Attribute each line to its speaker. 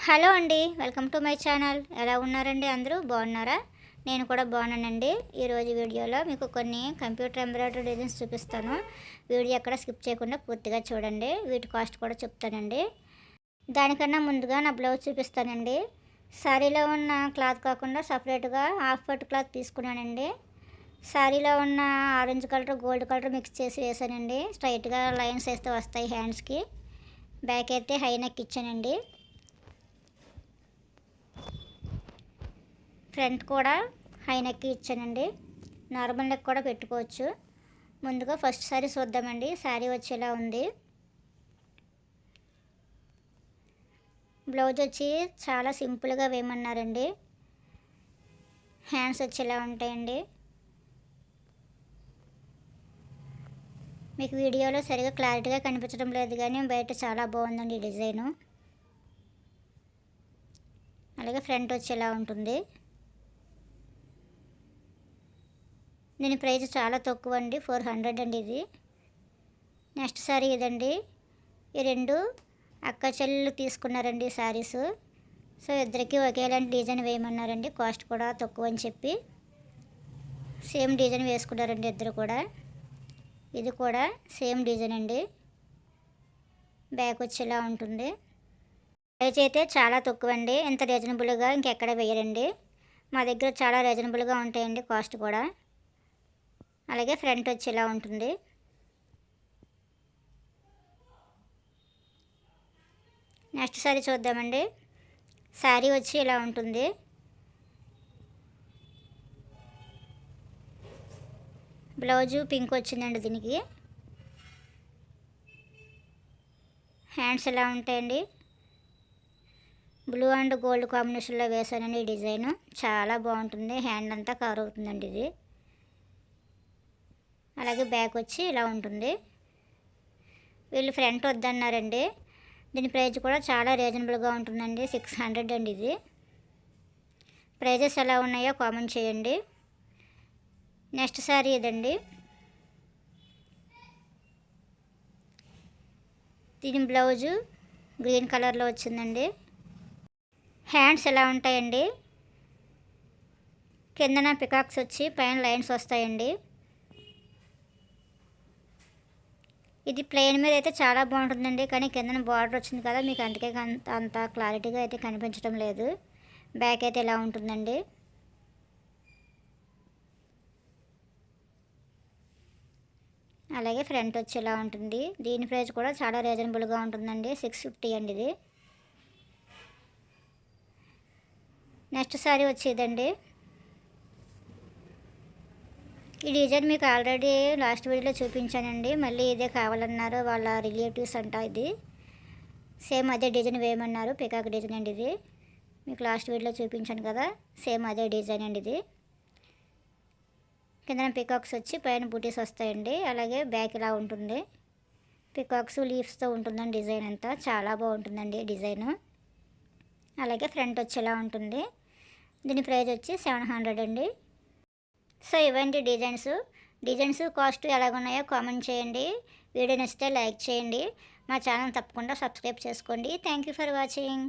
Speaker 1: Hello అండి, welcome to my channel. ఎలా ఉన్నారండి? అందరూ బాగున్నారా? నేను కూడా బాగున్నానండి. ఈరోజు వీడియోలో మీకు కొన్ని కంప్యూటర్ ఎంబ్రాయిడరీ డిజైన్స్ చూపిస్తాను. వీడియో ఎక్కడ స్కిప్ చేయకుండా పూర్తిగా చూడండి. వీటి కాస్ట్ కూడా చెప్తానండి. దానికన్నా ముందుగా నా బ్లౌజ్ చూపిస్తానండి. శారీలో ఉన్న క్లాత్ కాకుండా సపరేట్గా హాఫ్ పట్టు క్లాత్ తీసుకున్నానండి. శారీలో ఉన్న orange colour gold colour mix చేసి వేసానండి. స్ట్రైట్గా లైన్స్ వేస్తే వస్తాయి హ్యాండ్స్కి. బ్యాక్ అయితే హై నెక్ ఇచ్చానండి. ఫ్రంట్ కూడా హై నెక్ ఇచ్చానండి. నార్మల్ నెక్ కూడా పెట్టుకోవచ్చు. ముందుగా ఫస్ట్ శారీ చూద్దామండి. శారీ వచ్చేలా ఉంది. బ్లౌజ్ వచ్చి చాలా సింపుల్గా వేయమన్నారండి. హ్యాండ్స్ వచ్చేలా ఉంటాయండి. మీకు వీడియోలో సరిగా క్లారిటీగా కనిపించడం లేదు, కానీ బయట చాలా బాగుందండి ఈ డిజైను. అలాగే ఫ్రంట్ వచ్చేలా ఉంటుంది. దీని ప్రైస్ చాలా తక్కువ అండి, 400 అండి ఇది. నెక్స్ట్ శారీ ఇదండి. ఈ రెండు అక్క చెల్లెలు తీసుకున్నారండి శారీస్. సో ఇద్దరికి ఒకేలాంటి డిజైన్ వేయమన్నారండి. కాస్ట్ కూడా తక్కువ అని చెప్పి సేమ్ డిజైన్ వేసుకున్నారండి ఇద్దరు కూడా. ఇది కూడా సేమ్ డిజైన్ అండి. బ్యాక్ వచ్చేలా ఉంటుంది. ప్రైస్ అయితే చాలా తక్కువ అండి. ఇంత రీజనబుల్గా ఇంకెక్కడ వేయరండి. మా దగ్గర చాలా రీజనబుల్గా ఉంటాయండి కాస్ట్ కూడా. అలాగే ఫ్రంట్ వచ్చేలా ఉంటుంది. నెక్స్ట్ శారీ చూద్దామండి. శారీ వచ్చి ఇలా ఉంటుంది. బ్లౌజు పింక్ వచ్చిందండి దీనికి. హ్యాండ్స్ ఎలా ఉంటాయండి, బ్లూ అండ్ గోల్డ్ కాంబినేషన్లో వేసానండి. ఈ డిజైన్ చాలా బాగుంటుంది. హ్యాండ్ అంతా కవర్ అవుతుందండి ఇది. అలాగే బ్యాక్ వచ్చి ఇలా ఉంటుంది. వీళ్ళు ఫ్రంట్ వద్దన్నారండి. దీని ప్రైస్ కూడా చాలా రీజనబుల్గా ఉంటుందండి, 600 అండి ఇది. ప్రైజెస్ ఎలా ఉన్నాయో కామెంట్ చేయండి. నెక్స్ట్ శారీ ఇదండి. దీని బ్లౌజు గ్రీన్ కలర్లో వచ్చిందండి. హ్యాండ్స్ ఎలా ఉంటాయండి, కిందన పికాక్స్ వచ్చి పైన లైన్స్ వస్తాయండి. ఇది ప్లెయిన్ మీద అయితే చాలా బాగుంటుందండి, కానీ కిందన బార్డర్ వచ్చింది కదా, మీకు అందుకే అంత క్లారిటీగా అయితే కనిపించడం లేదు. బ్యాక్ అయితే ఇలా ఉంటుందండి. అలాగే ఫ్రంట్ వచ్చి ఇలా ఉంటుంది. దీని ప్రైస్ కూడా చాలా రీజనబుల్గా ఉంటుందండి, 650 అండి ఇది. నెక్స్ట్ శారీ వచ్చేదండి. ఈ డిజైన్ మీకు ఆల్రెడీ లాస్ట్ వీడియోలో చూపించానండి. మళ్ళీ ఇదే కావాలన్నారు వాళ్ళ రిలేటివ్స్ అంట. ఇది సేమ్ అదే డిజైన్ వేయమన్నారు. పికాక్ డిజైన్ అండి ఇది. మీకు లాస్ట్ వీడియోలో చూపించాను కదా, సేమ్ అదే డిజైన్ అండి ఇది. కింద పికాక్స్ వచ్చి పైన బూటీస్ వస్తాయండి. అలాగే బ్యాక్ ఇలా ఉంటుంది. పికాక్స్ లీవ్స్తో ఉంటుందండి డిజైన్ అంతా. చాలా బాగుంటుందండి డిజైను. అలాగే ఫ్రంట్ వచ్చేలా ఉంటుంది. దీని ప్రైస్ వచ్చి 700 అండి. సో ఇవండి డిజైన్స్ కాస్ట్ ఎలాగున్నాయో కామెంట్ చేయండి. వీడియో నచ్చితే లైక్ చేయండి. మా ఛానల్ తప్పకుండా సబ్స్క్రైబ్ చేసుకోండి. Thank you for watching.